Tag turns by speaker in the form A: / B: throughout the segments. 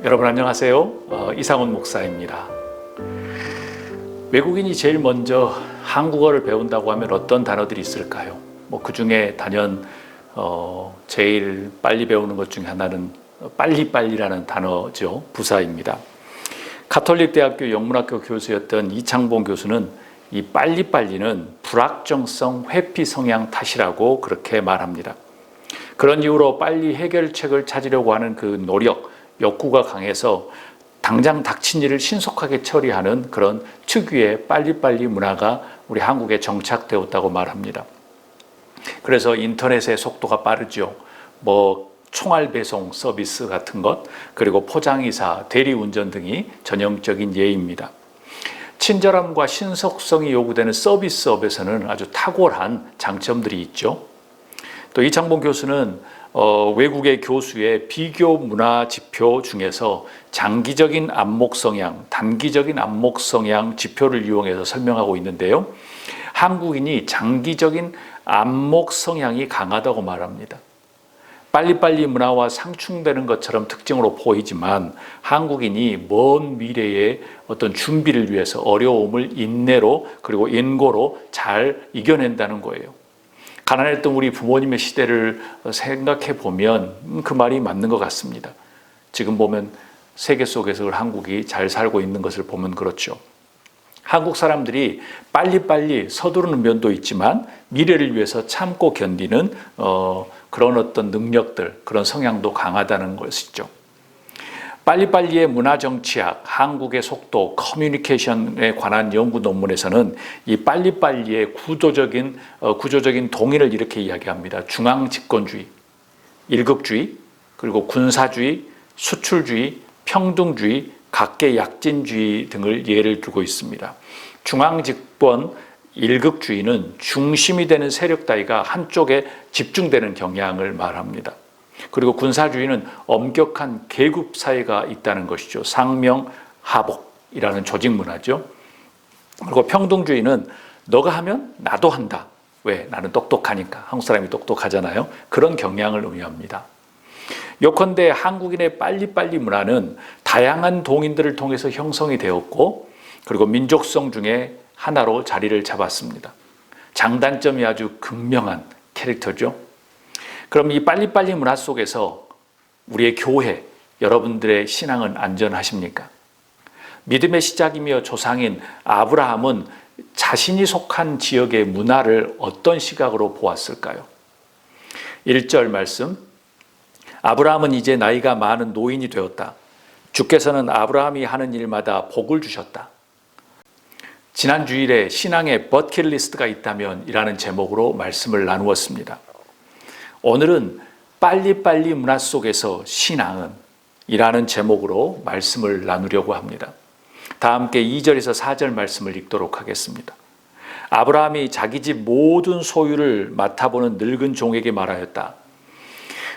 A: 여러분 안녕하세요. 이상훈 목사입니다. 외국인이 제일 먼저 한국어를 배운다고 하면 어떤 단어들이 있을까요? 그 중에 단연 제일 빨리 배우는 것 중에 하나는 빨리빨리라는 단어죠. 부사입니다. 가톨릭 대학교 영문학교 교수였던 이창봉 교수는 이 빨리빨리는 불확정성 회피 성향 탓이라고 그렇게 말합니다. 그런 이유로 빨리 해결책을 찾으려고 하는 그 노력, 욕구가 강해서 당장 닥친 일을 신속하게 처리하는 그런 특유의 빨리빨리 문화가 우리 한국에 정착되었다고 말합니다. 그래서 인터넷의 속도가 빠르죠. 총알 배송 서비스 같은 것, 그리고 포장이사, 대리운전 등이 전형적인 예입니다. 친절함과 신속성이 요구되는 서비스업에서는 아주 탁월한 장점들이 있죠. 또 이창봉 교수는 외국의 교수의 비교 문화 지표 중에서 장기적인 안목 성향, 단기적인 안목 성향 지표를 이용해서 설명하고 있는데요. 한국인이 장기적인 안목 성향이 강하다고 말합니다. 빨리빨리 문화와 상충되는 것처럼 특징으로 보이지만 한국인이 먼 미래의 어떤 준비를 위해서 어려움을 인내로 그리고 인고로 잘 이겨낸다는 거예요. 가난했던 우리 부모님의 시대를 생각해 보면 그 말이 맞는 것 같습니다. 지금 보면 세계 속에서 한국이 잘 살고 있는 것을 보면 그렇죠. 한국 사람들이 빨리빨리 서두르는 면도 있지만 미래를 위해서 참고 견디는 그런 어떤 능력들, 그런 성향도 강하다는 것이죠. 빨리빨리의 문화정치학, 한국의 속도, 커뮤니케이션에 관한 연구 논문에서는 이 빨리빨리의 구조적인 동의를 이렇게 이야기합니다. 중앙집권주의, 일극주의, 그리고 군사주의, 수출주의, 평등주의, 각계약진주의 등을 예를 들고 있습니다. 중앙집권, 일극주의는 중심이 되는 세력 따위가 한쪽에 집중되는 경향을 말합니다. 그리고 군사주의는 엄격한 계급 사회가 있다는 것이죠. 상명하복이라는 조직 문화죠. 그리고 평등주의는 너가 하면 나도 한다. 왜? 나는 똑똑하니까. 한국 사람이 똑똑하잖아요. 그런 경향을 의미합니다. 요컨대 한국인의 빨리빨리 문화는 다양한 동인들을 통해서 형성이 되었고 그리고 민족성 중에 하나로 자리를 잡았습니다. 장단점이 아주 극명한 캐릭터죠. 그럼 이 빨리빨리 문화 속에서 우리의 교회, 여러분들의 신앙은 안전하십니까? 믿음의 시작이며 조상인 아브라함은 자신이 속한 지역의 문화를 어떤 시각으로 보았을까요? 1절 말씀, 아브라함은 이제 나이가 많은 노인이 되었다. 주께서는 아브라함이 하는 일마다 복을 주셨다. 지난 주일에 신앙의 버킷리스트가 있다면 이라는 제목으로 말씀을 나누었습니다. 오늘은 빨리빨리 문화 속에서 신앙은 이라는 제목으로 말씀을 나누려고 합니다. 다 함께 2절에서 4절 말씀을 읽도록 하겠습니다. 아브라함이 자기 집 모든 소유를 맡아보는 늙은 종에게 말하였다.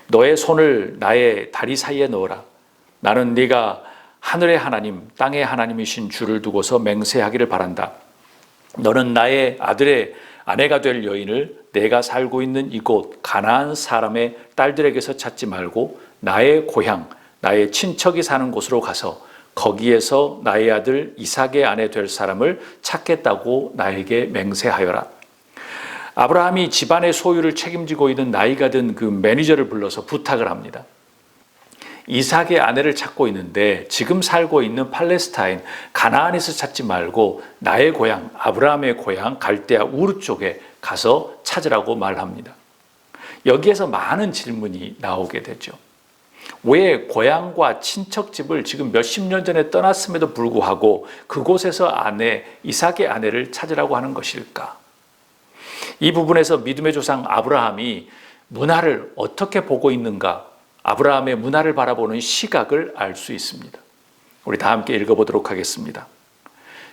A: 너의 손을 나의 다리 사이에 넣어라. 나는 네가 하늘의 하나님, 땅의 하나님이신 주를 두고서 맹세하기를 바란다. 너는 나의 아들의 아내가 될 여인을 내가 살고 있는 이곳 가나안 사람의 딸들에게서 찾지 말고 나의 고향, 나의 친척이 사는 곳으로 가서 거기에서 나의 아들 이삭의 아내 될 사람을 찾겠다고 나에게 맹세하여라. 아브라함이 집안의 소유를 책임지고 있는 나이가 든 그 매니저를 불러서 부탁을 합니다. 이삭의 아내를 찾고 있는데 지금 살고 있는 팔레스타인 가나안에서 찾지 말고 나의 고향 아브라함의 고향 갈대아 우르 쪽에 가서 찾으라고 말합니다. 여기에서 많은 질문이 나오게 되죠. 왜 고향과 친척집을 지금 몇십 년 전에 떠났음에도 불구하고 그곳에서 이삭의 아내를 찾으라고 하는 것일까? 이 부분에서 믿음의 조상 아브라함이 문화를 어떻게 보고 있는가? 아브라함의 문화를 바라보는 시각을 알 수 있습니다. 우리 다 함께 읽어보도록 하겠습니다.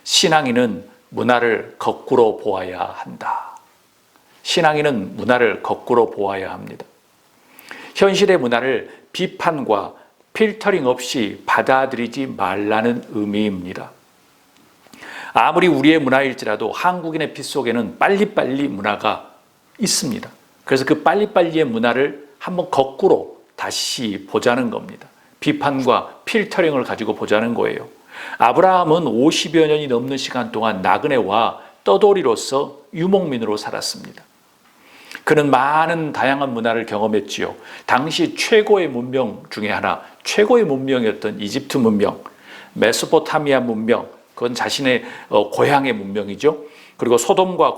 A: 신앙인은 문화를 거꾸로 보아야 한다. 신앙인은 문화를 거꾸로 보아야 합니다. 현실의 문화를 비판과 필터링 없이 받아들이지 말라는 의미입니다. 아무리 우리의 문화일지라도 한국인의 피 속에는 빨리빨리 문화가 있습니다. 그래서 그 빨리빨리의 문화를 한번 거꾸로 다시 보자는 겁니다. 비판과 필터링을 가지고 보자는 거예요. 아브라함은 50여 년이 넘는 시간 동안 나그네와 떠돌이로서 유목민으로 살았습니다. 그는 많은 다양한 문화를 경험했지요. 당시 최고의 문명 중에 하나, 최고의 문명이었던 이집트 문명, 메소포타미아 문명, 그건 자신의 고향의 문명이죠. 그리고 소돔과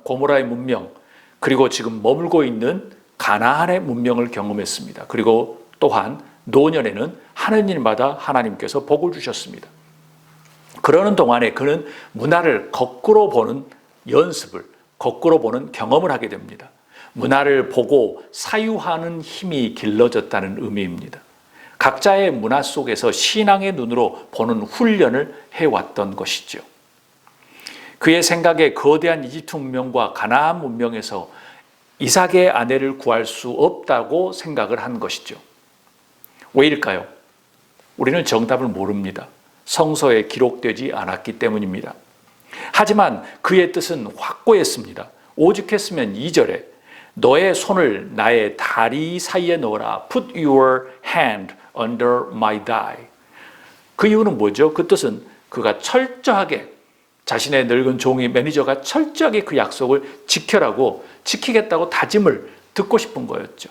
A: 고모라의 문명, 그리고 지금 머물고 있는 가나안의 문명을 경험했습니다. 그리고 또한 노년에는 하느님마다 하나님께서 복을 주셨습니다. 그러는 동안에 그는 문화를 거꾸로 보는 연습을, 거꾸로 보는 경험을 하게 됩니다. 문화를 보고 사유하는 힘이 길러졌다는 의미입니다. 각자의 문화 속에서 신앙의 눈으로 보는 훈련을 해왔던 것이죠. 그의 생각에 거대한 이집트 문명과 가나안 문명에서 이삭의 아내를 구할 수 없다고 생각을 한 것이죠. 왜일까요? 우리는 정답을 모릅니다. 성서에 기록되지 않았기 때문입니다. 하지만 그의 뜻은 확고했습니다. 오죽했으면 2절에 너의 손을 나의 다리 사이에 넣어라. Put your hand under my thigh. 그 이유는 뭐죠? 그 뜻은 그가 철저하게, 자신의 늙은 종이 매니저가 철저하게 그 약속을 지키겠다고 다짐을 듣고 싶은 거였죠.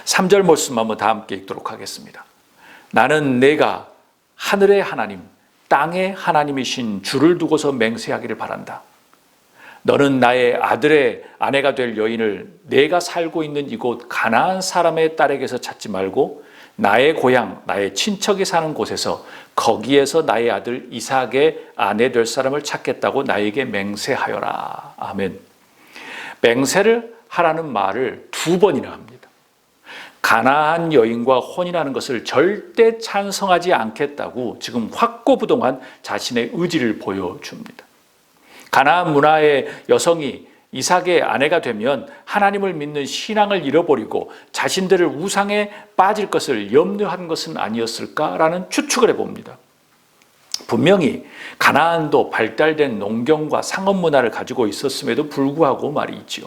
A: 3절 말씀 한번 다 함께 읽도록 하겠습니다. 나는 내가 하늘의 하나님, 땅의 하나님이신 주를 두고서 맹세하기를 바란다. 너는 나의 아들의 아내가 될 여인을 내가 살고 있는 이곳 가나안 사람의 딸에게서 찾지 말고 나의 고향, 나의 친척이 사는 곳에서 거기에서 나의 아들 이삭의 아내 될 사람을 찾겠다고 나에게 맹세하여라. 아멘. 맹세를 하라는 말을 2번이나 합니다. 가나안 여인과 혼인하는 것을 절대 찬성하지 않겠다고 지금 확고부동한 자신의 의지를 보여줍니다. 가나안 문화의 여성이 이삭의 아내가 되면 하나님을 믿는 신앙을 잃어버리고 자신들을 우상에 빠질 것을 염려한 것은 아니었을까라는 추측을 해봅니다. 분명히 가나안도 발달된 농경과 상업 문화를 가지고 있었음에도 불구하고 말이지요.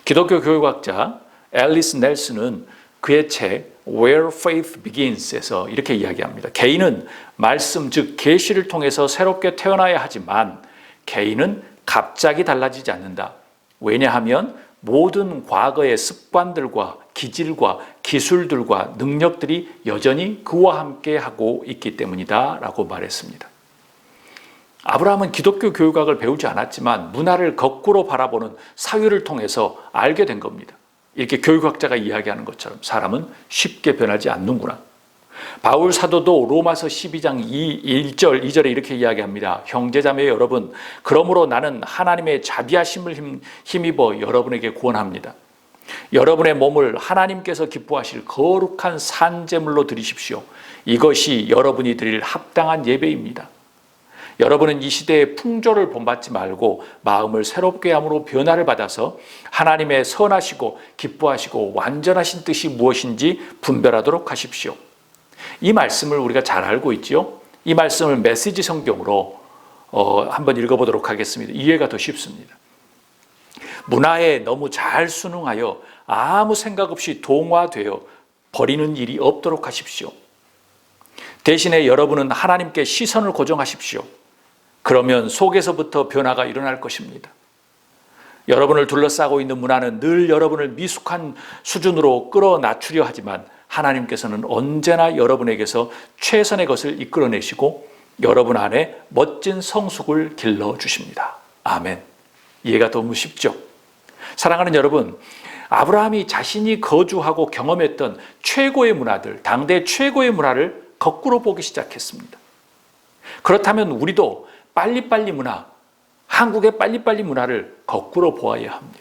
A: 기독교 교육학자 앨리스 넬슨은 그의 책 Where Faith Begins에서 이렇게 이야기합니다. 개인은 말씀 즉 계시를 통해서 새롭게 태어나야 하지만 개인은 갑자기 달라지지 않는다. 왜냐하면 모든 과거의 습관들과 기질과 기술들과 능력들이 여전히 그와 함께 하고 있기 때문이다 라고 말했습니다. 아브라함은 기독교 교육학을 배우지 않았지만 문화를 거꾸로 바라보는 사유를 통해서 알게 된 겁니다. 이렇게 교육학자가 이야기하는 것처럼 사람은 쉽게 변하지 않는구나. 바울 사도도 로마서 12장 1절 2절에 이렇게 이야기합니다. 형제자매 여러분, 그러므로 나는 하나님의 자비하심을 힘입어 여러분에게 구원합니다. 여러분의 몸을 하나님께서 기뻐하실 거룩한 산제물로 드리십시오. 이것이 여러분이 드릴 합당한 예배입니다. 여러분은 이 시대의 풍조를 본받지 말고 마음을 새롭게 함으로 변화를 받아서 하나님의 선하시고 기뻐하시고 완전하신 뜻이 무엇인지 분별하도록 하십시오. 이 말씀을 우리가 잘 알고 있죠. 이 말씀을 메시지 성경으로 한번 읽어보도록 하겠습니다. 이해가 더 쉽습니다. 문화에 너무 잘 순응하여 아무 생각 없이 동화되어 버리는 일이 없도록 하십시오. 대신에 여러분은 하나님께 시선을 고정하십시오. 그러면 속에서부터 변화가 일어날 것입니다. 여러분을 둘러싸고 있는 문화는 늘 여러분을 미숙한 수준으로 끌어낮추려 하지만 하나님께서는 언제나 여러분에게서 최선의 것을 이끌어내시고 여러분 안에 멋진 성숙을 길러주십니다. 아멘. 이해가 너무 쉽죠? 사랑하는 여러분, 아브라함이 자신이 거주하고 경험했던 최고의 문화들, 당대 최고의 문화를 거꾸로 보기 시작했습니다. 그렇다면 우리도 빨리빨리 문화, 한국의 빨리빨리 문화를 거꾸로 보아야 합니다.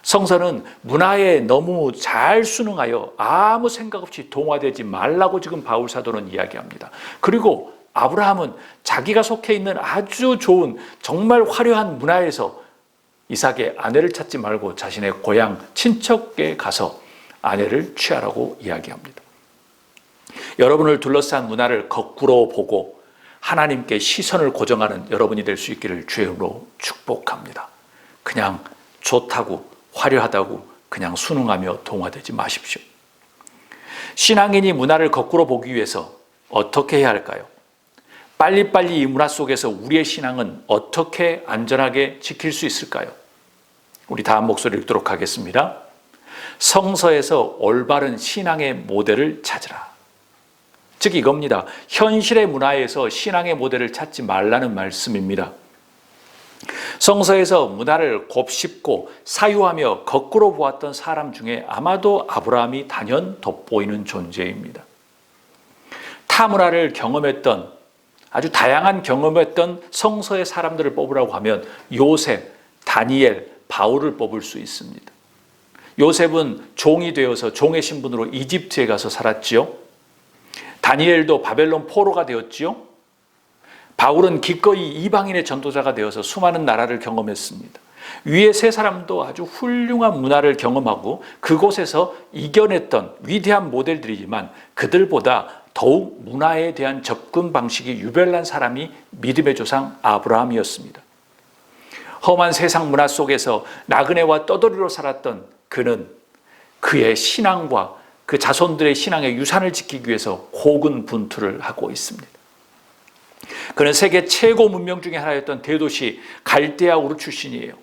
A: 성서는 문화에 너무 잘 순응하여 아무 생각 없이 동화되지 말라고 지금 바울 사도는 이야기합니다. 그리고 아브라함은 자기가 속해 있는 아주 좋은 정말 화려한 문화에서 이삭의 아내를 찾지 말고 자신의 고향 친척에 가서 아내를 취하라고 이야기합니다. 여러분을 둘러싼 문화를 거꾸로 보고 하나님께 시선을 고정하는 여러분이 될 수 있기를 주님으로 축복합니다. 그냥 좋다고 화려하다고 그냥 순응하며 동화되지 마십시오. 신앙인이 문화를 거꾸로 보기 위해서 어떻게 해야 할까요? 빨리빨리 이 문화 속에서 우리의 신앙은 어떻게 안전하게 지킬 수 있을까요? 우리 다음 목소리 읽도록 하겠습니다. 성서에서 올바른 신앙의 모델을 찾으라. 즉 이겁니다. 현실의 문화에서 신앙의 모델을 찾지 말라는 말씀입니다. 성서에서 문화를 곱씹고 사유하며 거꾸로 보았던 사람 중에 아마도 아브라함이 단연 돋보이는 존재입니다. 타 문화를 경험했던, 아주 다양한 경험했던 성서의 사람들을 뽑으라고 하면 요셉, 다니엘, 바울을 뽑을 수 있습니다. 요셉은 종이 되어서 종의 신분으로 이집트에 가서 살았지요. 다니엘도 바벨론 포로가 되었지요. 바울은 기꺼이 이방인의 전도자가 되어서 수많은 나라를 경험했습니다. 위의 세 사람도 아주 훌륭한 문화를 경험하고 그곳에서 이겨냈던 위대한 모델들이지만 그들보다 더욱 문화에 대한 접근 방식이 유별난 사람이 믿음의 조상 아브라함이었습니다. 험한 세상 문화 속에서 나그네와 떠돌이로 살았던 그는 그의 신앙과 그 자손들의 신앙의 유산을 지키기 위해서 고군분투를 하고 있습니다. 그는 세계 최고 문명 중에 하나였던 대도시 갈대아 우르 출신이에요.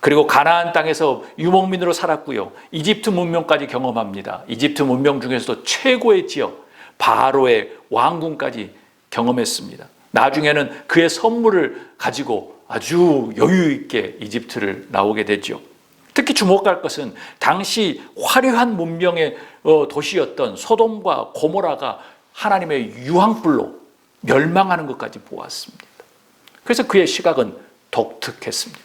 A: 그리고 가나안 땅에서 유목민으로 살았고요. 이집트 문명까지 경험합니다. 이집트 문명 중에서도 최고의 지역 바로의 왕궁까지 경험했습니다. 나중에는 그의 선물을 가지고 아주 여유 있게 이집트를 나오게 되죠. 특히 주목할 것은 당시 화려한 문명의 도시였던 소돔과 고모라가 하나님의 유황불로 멸망하는 것까지 보았습니다. 그래서 그의 시각은 독특했습니다.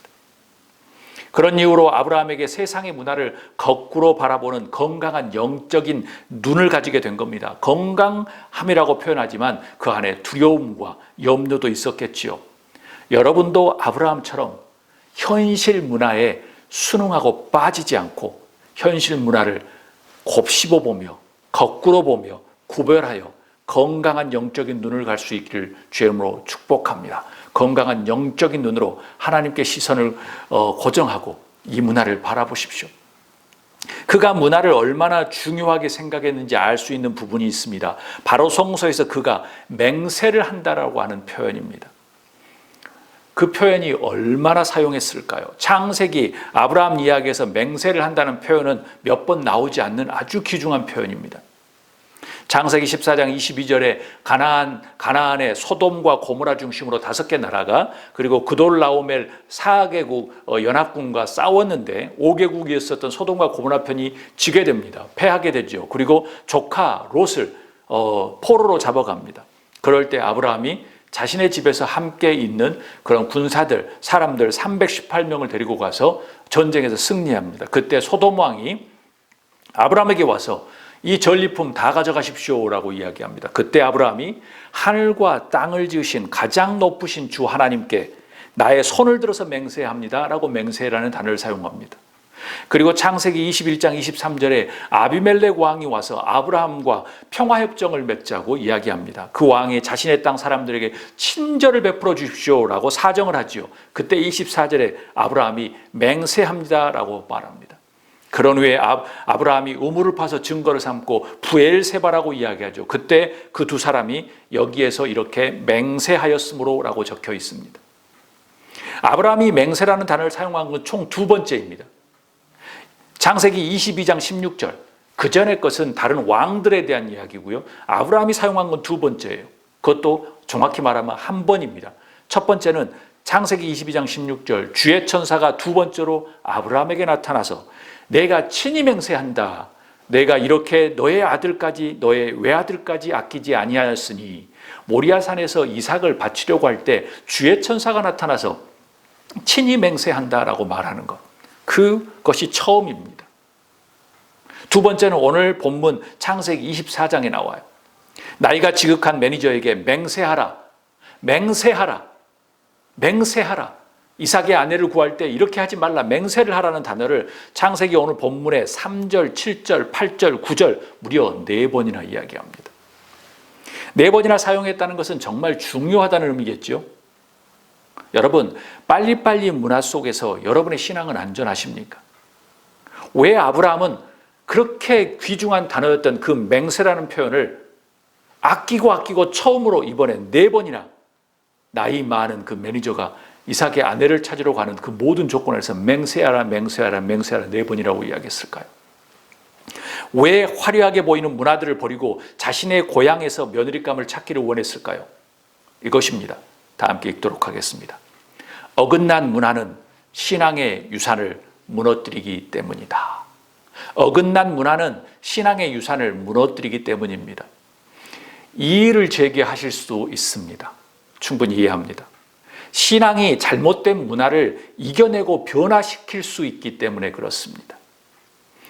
A: 그런 이유로 아브라함에게 세상의 문화를 거꾸로 바라보는 건강한 영적인 눈을 가지게 된 겁니다. 건강함이라고 표현하지만 그 안에 두려움과 염려도 있었겠지요. 여러분도 아브라함처럼 현실 문화에 순응하고 빠지지 않고 현실 문화를 곱씹어 보며 거꾸로 보며 구별하여 건강한 영적인 눈을 갈 수 있기를 주의 이름으로 축복합니다. 건강한 영적인 눈으로 하나님께 시선을 고정하고 이 문화를 바라보십시오. 그가 문화를 얼마나 중요하게 생각했는지 알 수 있는 부분이 있습니다. 바로 성서에서 그가 맹세를 한다라고 하는 표현입니다. 그 표현이 얼마나 사용했을까요? 창세기 아브라함 이야기에서 맹세를 한다는 표현은 몇 번 나오지 않는 아주 귀중한 표현입니다. 창세기 14장 22절에 가나안의 소돔과 고모라 중심으로 5개 나라가 그리고 그돌라오멜 4개국 연합군과 싸웠는데 5개국이었었던 소돔과 고모라 편이 지게 됩니다. 패하게 되죠. 그리고 조카 롯을 포로로 잡아갑니다. 그럴 때 아브라함이 자신의 집에서 함께 있는 그런 군사들, 사람들 318명을 데리고 가서 전쟁에서 승리합니다. 그때 소돔 왕이 아브라함에게 와서 이 전리품 다 가져가십시오라고 이야기합니다. 그때 아브라함이 하늘과 땅을 지으신 가장 높으신 주 하나님께 나의 손을 들어서 맹세합니다라고 맹세라는 단어를 사용합니다. 그리고 창세기 21장 23절에 아비멜렉 왕이 와서 아브라함과 평화협정을 맺자고 이야기합니다. 그 왕이 자신의 땅 사람들에게 친절을 베풀어 주십시오라고 사정을 하지요. 그때 24절에 아브라함이 맹세합니다라고 말합니다. 그런 후에 아브라함이 우물을 파서 증거를 삼고 부엘세바라고 이야기하죠. 그때 그 두 사람이 여기에서 이렇게 맹세하였으므로라고 적혀 있습니다. 아브라함이 맹세라는 단어를 사용한 건 총 2번째입니다. 창세기 22장 16절, 그 전의 것은 다른 왕들에 대한 이야기고요. 아브라함이 사용한 건 2번째예요. 그것도 정확히 말하면 한 번입니다. 첫 번째는 창세기 22장 16절, 주의 천사가 2번째로 아브라함에게 나타나서 내가 친히 맹세한다. 내가 이렇게 너의 아들까지 너의 외아들까지 아끼지 아니하였으니 모리아산에서 이삭을 바치려고 할 때 주의 천사가 나타나서 친히 맹세한다라고 말하는 것. 그것이 처음입니다. 두 번째는 오늘 본문 창세기 24장에 나와요. 나이가 지극한 매니저에게 맹세하라. 맹세하라. 맹세하라. 이삭의 아내를 구할 때 이렇게 하지 말라. 맹세를 하라는 단어를 창세기 오늘 본문에 3절, 7절, 8절, 9절 무려 4번이나 이야기합니다. 4번이나 사용했다는 것은 정말 중요하다는 의미겠죠. 여러분, 빨리빨리 문화 속에서 여러분의 신앙은 안전하십니까? 왜 아브라함은 그렇게 귀중한 단어였던 그 맹세라는 표현을 아끼고 처음으로 이번에 4번이나 나이 많은 그 매니저가 이삭의 아내를 찾으러 가는 그 모든 조건에서 맹세하라 4번이라고 이야기했을까요? 왜 화려하게 보이는 문화들을 버리고 자신의 고향에서 며느리감을 찾기를 원했을까요? 이것입니다. 다 함께 읽도록 하겠습니다. 어긋난 문화는 신앙의 유산을 무너뜨리기 때문이다. 어긋난 문화는 신앙의 유산을 무너뜨리기 때문입니다. 이의를 제기하실 수도 있습니다. 충분히 이해합니다. 신앙이 잘못된 문화를 이겨내고 변화시킬 수 있기 때문에 그렇습니다.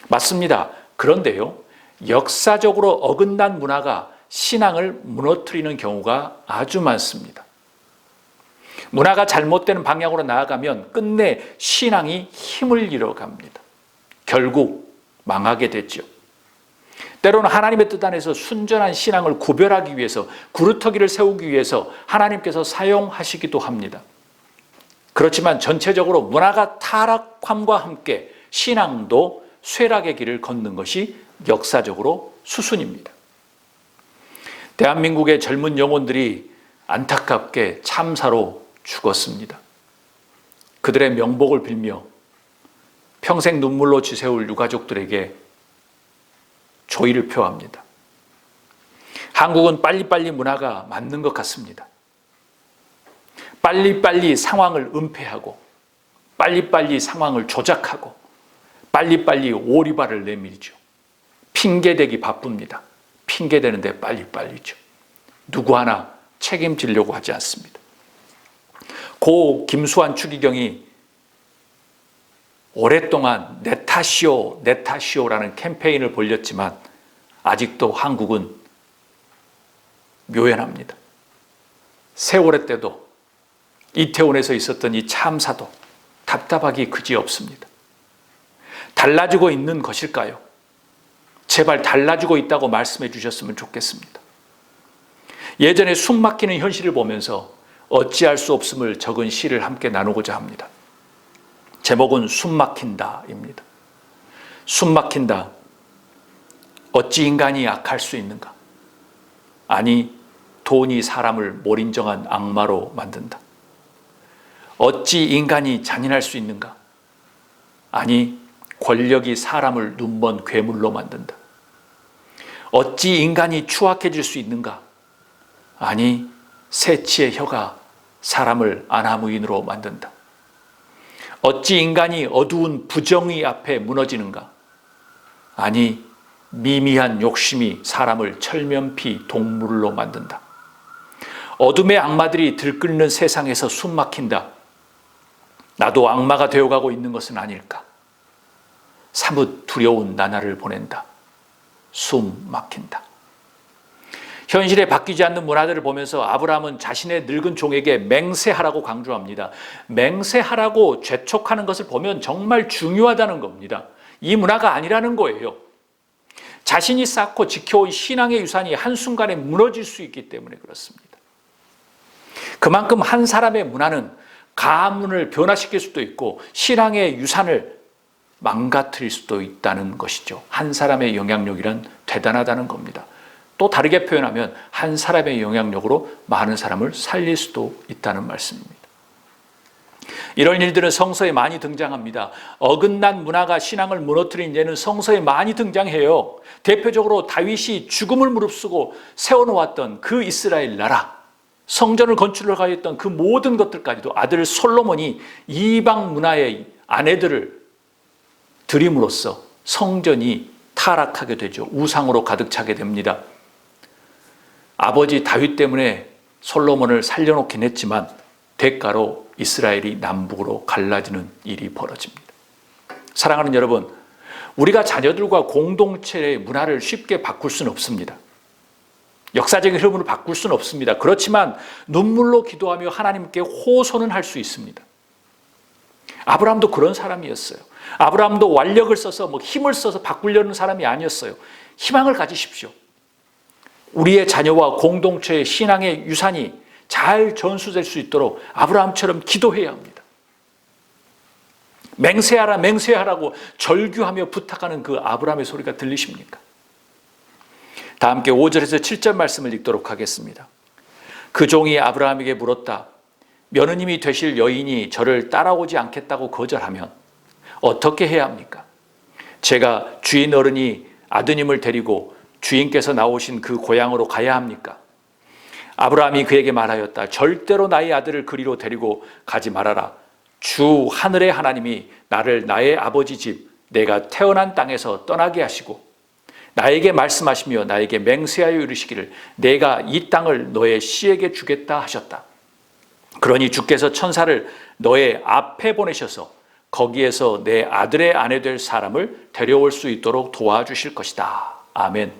A: 맞습니다. 그런데요, 역사적으로 어긋난 문화가 신앙을 무너뜨리는 경우가 아주 많습니다. 문화가 잘못된 방향으로 나아가면 끝내 신앙이 힘을 잃어갑니다. 결국 망하게 되죠. 때로는 하나님의 뜻 안에서 순전한 신앙을 구별하기 위해서, 구루터기를 세우기 위해서 하나님께서 사용하시기도 합니다. 그렇지만 전체적으로 문화가 타락함과 함께 신앙도 쇠락의 길을 걷는 것이 역사적으로 수순입니다. 대한민국의 젊은 영혼들이 안타깝게 참사로 죽었습니다. 그들의 명복을 빌며 평생 눈물로 지새울 유가족들에게 조의를 표합니다. 한국은 빨리빨리 문화가 맞는 것 같습니다. 빨리빨리 상황을 은폐하고 빨리빨리 상황을 조작하고 빨리빨리 오리발을 내밀죠. 핑계대기 바쁩니다. 핑계대는데 빨리빨리죠. 누구 하나 책임지려고 하지 않습니다. 고 김수환 추기경이 오랫동안 내 탓이오라는 캠페인을 벌였지만 아직도 한국은 묘연합니다. 세월의 때도 이태원에서 있었던 이 참사도 답답하기 그지없습니다. 달라지고 있는 것일까요? 제발 달라지고 있다고 말씀해 주셨으면 좋겠습니다. 예전에 숨 막히는 현실을 보면서 어찌할 수 없음을 적은 시를 함께 나누고자 합니다. 제목은 숨 막힌다입니다. 숨 막힌다. 어찌 인간이 악할 수 있는가? 아니, 돈이 사람을 몰인정한 악마로 만든다. 어찌 인간이 잔인할 수 있는가? 아니, 권력이 사람을 눈먼 괴물로 만든다. 어찌 인간이 추악해질 수 있는가? 아니, 새치의 혀가 사람을 아나무인으로 만든다. 어찌 인간이 어두운 부정의 앞에 무너지는가? 아니, 미미한 욕심이 사람을 철면피 동물로 만든다. 어둠의 악마들이 들끓는 세상에서 숨 막힌다. 나도 악마가 되어가고 있는 것은 아닐까? 사뭇 두려운 나날을 보낸다. 숨 막힌다. 현실에 바뀌지 않는 문화들을 보면서 아브라함은 자신의 늙은 종에게 맹세하라고 강조합니다. 맹세하라고 재촉하는 것을 보면 정말 중요하다는 겁니다. 이 문화가 아니라는 거예요. 자신이 쌓고 지켜온 신앙의 유산이 한순간에 무너질 수 있기 때문에 그렇습니다. 그만큼 한 사람의 문화는 가문을 변화시킬 수도 있고 신앙의 유산을 망가뜨릴 수도 있다는 것이죠. 한 사람의 영향력이란 대단하다는 겁니다. 또 다르게 표현하면 한 사람의 영향력으로 많은 사람을 살릴 수도 있다는 말씀입니다. 이런 일들은 성서에 많이 등장합니다. 어긋난 문화가 신앙을 무너뜨린 예는 성서에 많이 등장해요. 대표적으로 다윗이 죽음을 무릅쓰고 세워놓았던 그 이스라엘 나라, 성전을 건축하려 했던 그 모든 것들까지도 아들 솔로몬이 이방 문화의 아내들을 들임으로써 성전이 타락하게 되죠. 우상으로 가득 차게 됩니다. 아버지 다윗 때문에 솔로몬을 살려놓긴 했지만 대가로 이스라엘이 남북으로 갈라지는 일이 벌어집니다. 사랑하는 여러분, 우리가 자녀들과 공동체의 문화를 쉽게 바꿀 수는 없습니다. 역사적인 흐름으로 바꿀 수는 없습니다. 그렇지만 눈물로 기도하며 하나님께 호소는 할 수 있습니다. 아브라함도 그런 사람이었어요. 아브라함도 완력을 써서 힘을 써서 바꾸려는 사람이 아니었어요. 희망을 가지십시오. 우리의 자녀와 공동체의 신앙의 유산이 잘 전수될 수 있도록 아브라함처럼 기도해야 합니다. 맹세하라 맹세하라고 절규하며 부탁하는 그 아브라함의 소리가 들리십니까? 다 함께 5절에서 7절 말씀을 읽도록 하겠습니다. 그 종이 아브라함에게 물었다. 며느님이 되실 여인이 저를 따라오지 않겠다고 거절하면 어떻게 해야 합니까? 제가 주인 어른이 아드님을 데리고 주인께서 나오신 그 고향으로 가야 합니까? 아브라함이 그에게 말하였다. 절대로 나의 아들을 그리로 데리고 가지 말아라. 주 하늘의 하나님이 나를 나의 아버지 집 내가 태어난 땅에서 떠나게 하시고 나에게 말씀하시며 나에게 맹세하여 이르시기를 내가 이 땅을 너의 씨에게 주겠다 하셨다. 그러니 주께서 천사를 너의 앞에 보내셔서 거기에서 내 아들의 아내 될 사람을 데려올 수 있도록 도와주실 것이다. 아멘.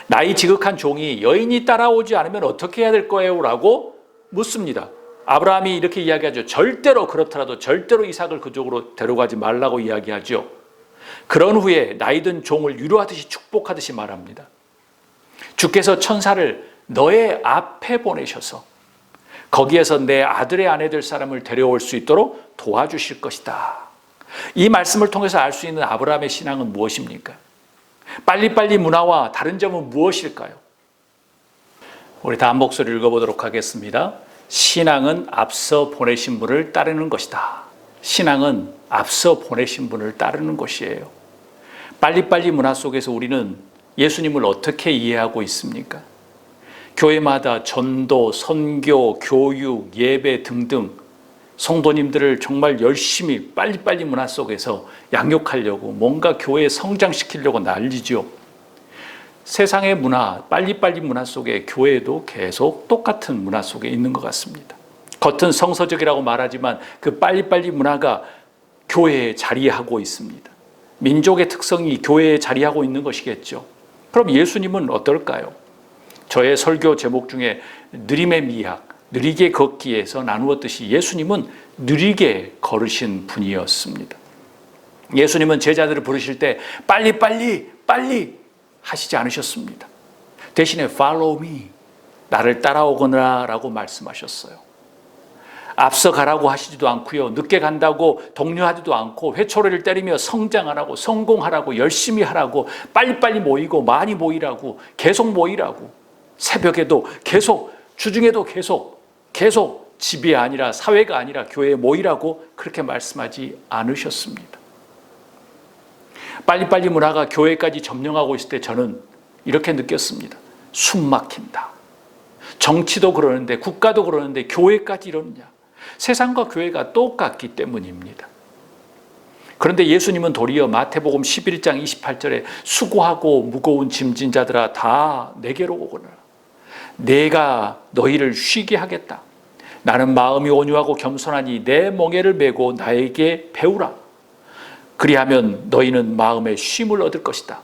A: 나이 지극한 종이 여인이 따라오지 않으면 어떻게 해야 될 거예요? 라고 묻습니다. 아브라함이 이렇게 이야기하죠. 절대로 그렇더라도 절대로 이삭을 그쪽으로 데려가지 말라고 이야기하죠. 그런 후에 나이든 종을 위로하듯이 축복하듯이 말합니다. 주께서 천사를 너의 앞에 보내셔서 거기에서 내 아들의 아내 될 사람을 데려올 수 있도록 도와주실 것이다. 이 말씀을 통해서 알 수 있는 아브라함의 신앙은 무엇입니까? 빨리빨리 문화와 다른 점은 무엇일까요? 우리 다 한 목소리 읽어보도록 하겠습니다. 신앙은 앞서 보내신 분을 따르는 것이다. 신앙은 앞서 보내신 분을 따르는 것이에요. 빨리빨리 문화 속에서 우리는 예수님을 어떻게 이해하고 있습니까? 교회마다 전도, 선교, 교육, 예배 등등 성도님들을 정말 열심히 빨리빨리 문화 속에서 양육하려고 뭔가 교회에 성장시키려고 난리죠. 세상의 문화, 빨리빨리 문화 속에 교회도 계속 똑같은 문화 속에 있는 것 같습니다. 겉은 성서적이라고 말하지만 그 빨리빨리 문화가 교회에 자리하고 있습니다. 민족의 특성이 교회에 자리하고 있는 것이겠죠. 그럼 예수님은 어떨까요? 저의 설교 제목 중에 느림의 미학, 느리게 걷기에서 나누었듯이 예수님은 느리게 걸으신 분이었습니다. 예수님은 제자들을 부르실 때 빨리 하시지 않으셨습니다. 대신에 follow me, 나를 따라오거나 라고 말씀하셨어요. 앞서 가라고 하시지도 않고요. 늦게 간다고 독려하지도 않고 회초리를 때리며 성장하라고 성공하라고 열심히 하라고 빨리빨리 모이고 많이 모이라고 계속 모이라고 새벽에도 계속 주중에도 계속 집이 아니라 사회가 아니라 교회에 모이라고 그렇게 말씀하지 않으셨습니다. 빨리빨리 문화가 교회까지 점령하고 있을 때 저는 이렇게 느꼈습니다. 숨 막힌다. 정치도 그러는데 국가도 그러는데 교회까지 이러느냐. 세상과 교회가 똑같기 때문입니다. 그런데 예수님은 도리어 마태복음 11장 28절에 수고하고 무거운 짐진 자들아 다 내게로 오거라. 내가 너희를 쉬게 하겠다. 나는 마음이 온유하고 겸손하니 내 멍에를 메고 나에게 배우라. 그리하면 너희는 마음에 쉼을 얻을 것이다.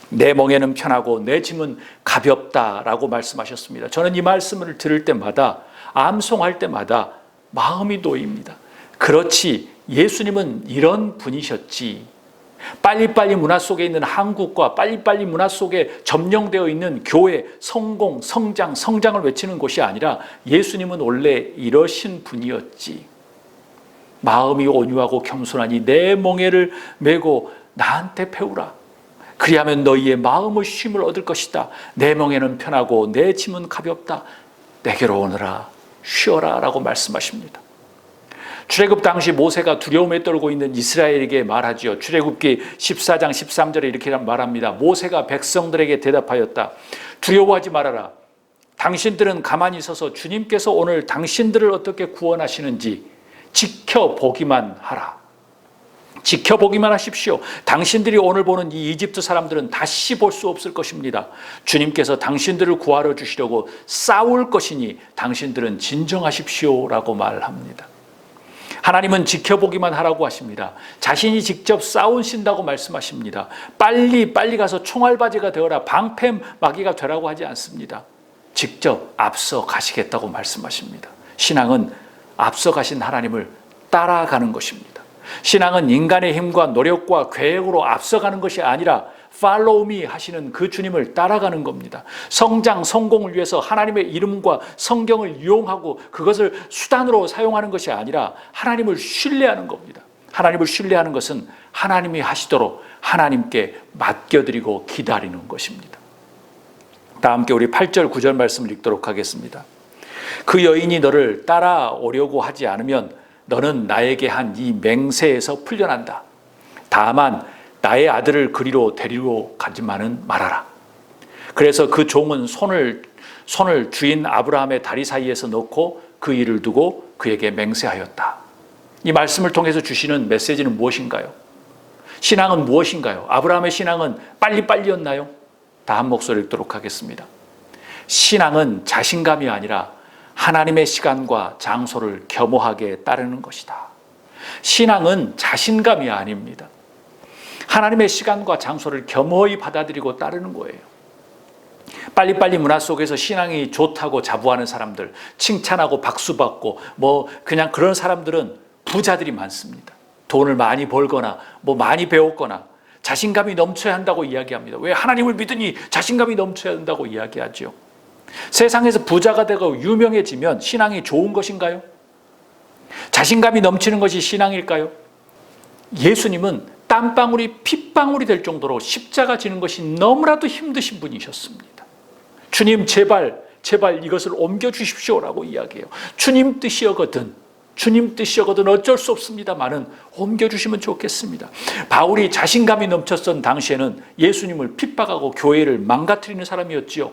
A: 내 멍에는 편하고 내 짐은 가볍다라고 말씀하셨습니다. 저는 이 말씀을 들을 때마다 암송할 때마다 마음이 놓입니다. 그렇지, 예수님은 이런 분이셨지. 빨리빨리 문화 속에 있는 한국과 빨리빨리 문화 속에 점령되어 있는 교회, 성공, 성장을 외치는 곳이 아니라 예수님은 원래 이러신 분이었지. 마음이 온유하고 겸손하니 내 멍에를 메고 나한테 배우라. 그리하면 너희의 마음의 쉼을 얻을 것이다. 내 멍에는 편하고 내 짐은 가볍다. 내게로 오너라, 쉬어라 라고 말씀하십니다. 출애굽 당시 모세가 두려움에 떨고 있는 이스라엘에게 말하지요. 출애굽기 14장 13절에 이렇게 말합니다. 모세가 백성들에게 대답하였다. 두려워하지 말아라. 당신들은 가만히 있어서 주님께서 오늘 당신들을 어떻게 구원하시는지 지켜보기만 하라. 지켜보기만 하십시오. 당신들이 오늘 보는 이 이집트 사람들은 다시 볼 수 없을 것입니다. 주님께서 당신들을 구하러 주시려고 싸울 것이니 당신들은 진정하십시오 라고 말합니다. 하나님은 지켜보기만 하라고 하십니다. 자신이 직접 싸우신다고 말씀하십니다. 빨리 가서 총알바지가 되어라, 방패막이가 되라고 하지 않습니다. 직접 앞서 가시겠다고 말씀하십니다. 신앙은 앞서 가신 하나님을 따라가는 것입니다. 신앙은 인간의 힘과 노력과 계획으로 앞서가는 것이 아니라 Follow me 하시는 그 주님을 따라가는 겁니다. 성장, 성공을 위해서 하나님의 이름과 성경을 이용하고 그것을 수단으로 사용하는 것이 아니라 하나님을 신뢰하는 겁니다. 하나님을 신뢰하는 것은 하나님이 하시도록 하나님께 맡겨드리고 기다리는 것입니다. 다 함께 우리 8절 9절 말씀을 읽도록 하겠습니다. 그 여인이 너를 따라오려고 하지 않으면 너는 나에게 한 이 맹세에서 풀려난다. 다만 나의 아들을 그리로 데리러 가지만은 말아라. 그래서 그 종은 손을 주인 아브라함의 다리 사이에서 넣고 그 일을 두고 그에게 맹세하였다. 이 말씀을 통해서 주시는 메시지는 무엇인가요? 신앙은 무엇인가요? 아브라함의 신앙은 빨리빨리였나요? 다 한 목소리 읽도록 하겠습니다. 신앙은 자신감이 아니라 하나님의 시간과 장소를 겸허하게 따르는 것이다. 신앙은 자신감이 아닙니다. 하나님의 시간과 장소를 겸허히 받아들이고 따르는 거예요. 빨리빨리 문화 속에서 신앙이 좋다고 자부하는 사람들, 칭찬하고 박수받고 그냥 그런 사람들은 부자들이 많습니다. 돈을 많이 벌거나 많이 배웠거나 자신감이 넘쳐야 한다고 이야기합니다. 왜? 하나님을 믿으니 자신감이 넘쳐야 한다고 이야기하죠. 세상에서 부자가 되고 유명해지면 신앙이 좋은 것인가요? 자신감이 넘치는 것이 신앙일까요? 예수님은 땀방울이 핏방울이 될 정도로 십자가 지는 것이 너무나도 힘드신 분이셨습니다. 주님 제발 이것을 옮겨주십시오라고 이야기해요. 주님 뜻이여거든 어쩔 수 없습니다만은 옮겨주시면 좋겠습니다. 바울이 자신감이 넘쳤던 당시에는 예수님을 핍박하고 교회를 망가뜨리는 사람이었지요.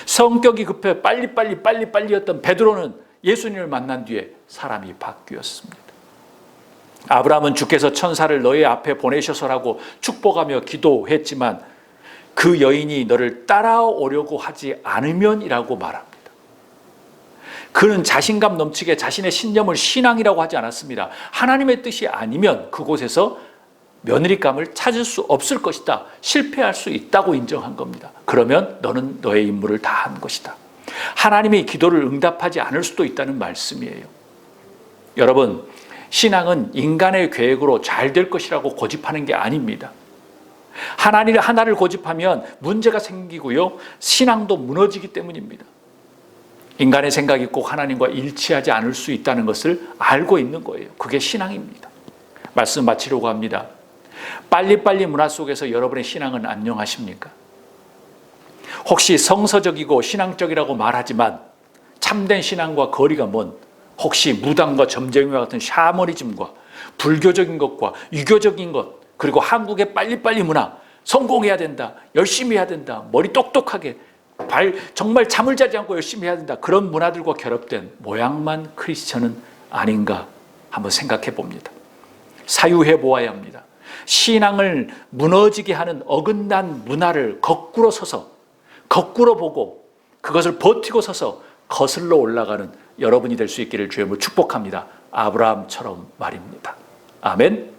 A: 성격이 급해 빨리빨리였던 베드로는 예수님을 만난 뒤에 사람이 바뀌었습니다. 아브라함은 주께서 천사를 너의 앞에 보내셔서라고 축복하며 기도했지만 그 여인이 너를 따라오려고 하지 않으면이라고 말합니다. 그는 자신감 넘치게 자신의 신념을 신앙이라고 하지 않았습니다. 하나님의 뜻이 아니면 그곳에서 며느리감을 찾을 수 없을 것이다. 실패할 수 있다고 인정한 겁니다. 그러면 너는 너의 임무를 다한 것이다. 하나님이 기도를 응답하지 않을 수도 있다는 말씀이에요. 여러분, 신앙은 인간의 계획으로 잘 될 것이라고 고집하는 게 아닙니다. 하나를 고집하면 문제가 생기고요. 신앙도 무너지기 때문입니다. 인간의 생각이 꼭 하나님과 일치하지 않을 수 있다는 것을 알고 있는 거예요. 그게 신앙입니다. 말씀 마치려고 합니다. 빨리빨리 문화 속에서 여러분의 신앙은 안녕하십니까? 혹시 성서적이고 신앙적이라고 말하지만 참된 신앙과 거리가 먼 혹시 무당과 점쟁이와 같은 샤머니즘과 불교적인 것과 유교적인 것 그리고 한국의 빨리빨리 문화 성공해야 된다, 열심히 해야 된다, 머리 똑똑하게 정말 잠을 자지 않고 열심히 해야 된다 그런 문화들과 결합된 모양만 크리스천은 아닌가 한번 생각해 봅니다. 사유해 보아야 합니다. 신앙을 무너지게 하는 어긋난 문화를 거꾸로 서서 거꾸로 보고 그것을 버티고 서서 거슬러 올라가는 여러분이 될 수 있기를 주의 이름으로 축복합니다. 아브라함처럼 말입니다. 아멘.